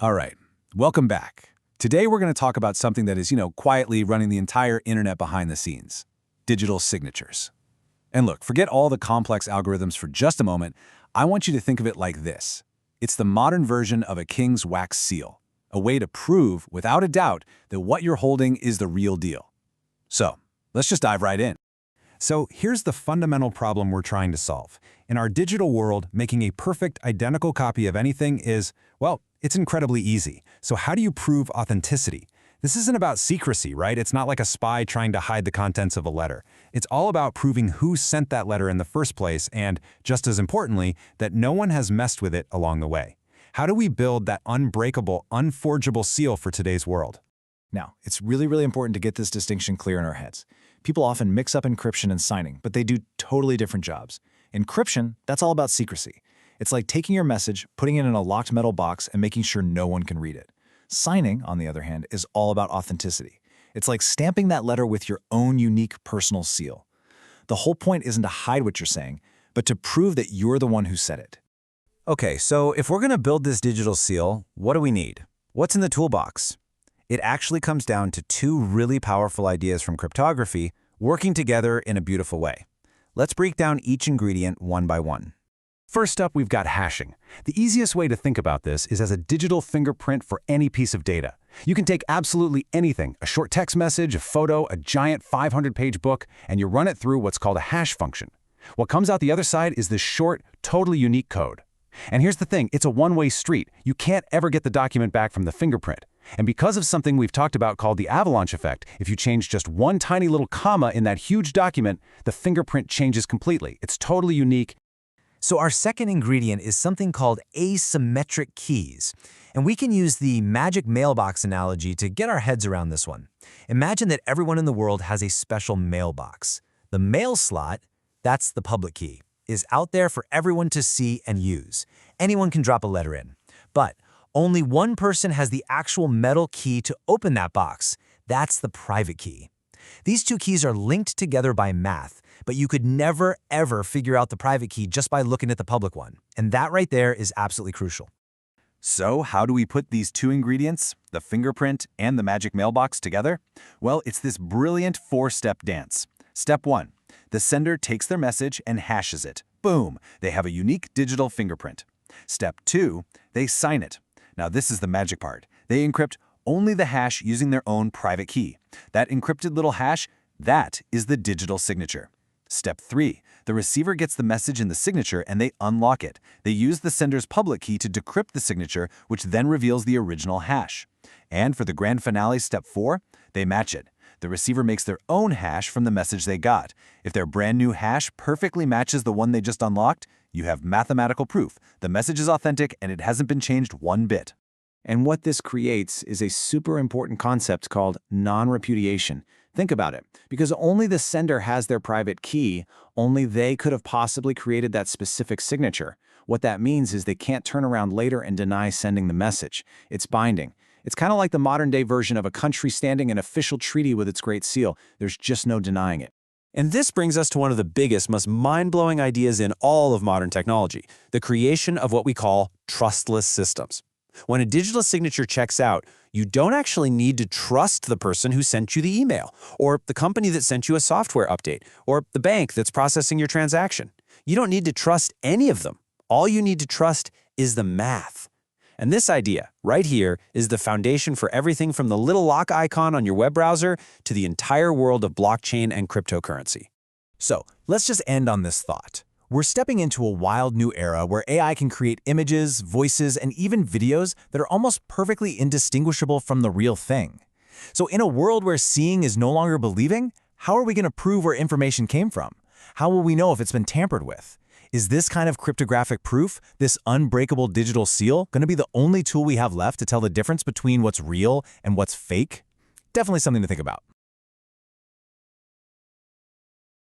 All right, welcome back. Today we're going to talk about something that is, quietly running the entire internet behind the scenes. Digital signatures. And look, forget all the complex algorithms for just a moment. I want you to think of it like this. It's the modern version of a king's wax seal, a way to prove, without a doubt, that what you're holding is the real deal. So, let's just dive right in. So here's the fundamental problem we're trying to solve. In our digital world, making a perfect, identical copy of anything is, well, it's incredibly easy. So how do you prove authenticity? This isn't about secrecy, right? It's not like a spy trying to hide the contents of a letter. It's all about proving who sent that letter in the first place and, just as importantly, that no one has messed with it along the way. How do we build that unbreakable, unforgeable seal for today's world? Now, it's really important to get this distinction clear in our heads. People often mix up encryption and signing, but they do totally different jobs. Encryption, that's all about secrecy. It's like taking your message, putting it in a locked metal box, and making sure no one can read it. Signing, on the other hand, is all about authenticity. It's like stamping that letter with your own unique personal seal. The whole point isn't to hide what you're saying, but to prove that you're the one who said it. Okay, so if we're going to build this digital seal, what do we need? What's in the toolbox? It actually comes down to two really powerful ideas from cryptography working together in a beautiful way. Let's break down each ingredient one by one. First up, we've got hashing. The easiest way to think about this is as a digital fingerprint for any piece of data. You can take absolutely anything, a short text message, a photo, a giant 500-page book, and you run it through what's called a hash function. What comes out the other side is this short, totally unique code. And here's the thing, it's a one-way street. You can't ever get the document back from the fingerprint. And because of something we've talked about called the avalanche effect, if you change just one tiny little comma in that huge document, the fingerprint changes completely. It's totally unique. So our second ingredient is something called asymmetric keys. And we can use the magic mailbox analogy to get our heads around this one. Imagine that everyone in the world has a special mailbox. The mail slot, that's the public key, is out there for everyone to see and use. Anyone can drop a letter in. But only one person has the actual metal key to open that box. That's the private key. These two keys are linked together by math, but you could never, ever figure out the private key just by looking at the public one. And that right there is absolutely crucial. So how do we put these two ingredients, the fingerprint and the magic mailbox, together? Well, it's this brilliant four-step dance. Step 1. The sender takes their message and hashes it. Boom! They have a unique digital fingerprint. Step 2. They sign it. Now this is the magic part. They encrypt only the hash using their own private key. That encrypted little hash, that is the digital signature. Step 3. The receiver gets the message in the signature and they unlock it. They use the sender's public key to decrypt the signature, which then reveals the original hash. And for the grand finale, step 4, they match it. The receiver makes their own hash from the message they got. If their brand new hash perfectly matches the one they just unlocked, you have mathematical proof. The message is authentic and it hasn't been changed one bit. And what this creates is a super important concept called non-repudiation. Think about it. Because only the sender has their private key, only they could have possibly created that specific signature. What that means is they can't turn around later and deny sending the message. It's binding. It's kind of like the modern-day version of a country standing an official treaty with its great seal. There's just no denying it. And this brings us to one of the biggest, most mind-blowing ideas in all of modern technology, the creation of what we call trustless systems. When a digital signature checks out, you don't actually need to trust the person who sent you the email, or the company that sent you a software update, or the bank that's processing your transaction. You don't need to trust any of them. All you need to trust is the math. And this idea, right here, is the foundation for everything from the little lock icon on your web browser to the entire world of blockchain and cryptocurrency. So, let's just end on this thought. We're stepping into a wild new era where AI can create images, voices, and even videos that are almost perfectly indistinguishable from the real thing. So in a world where seeing is no longer believing, how are we going to prove where information came from? How will we know if it's been tampered with? Is this kind of cryptographic proof, this unbreakable digital seal, going to be the only tool we have left to tell the difference between what's real and what's fake? Definitely something to think about.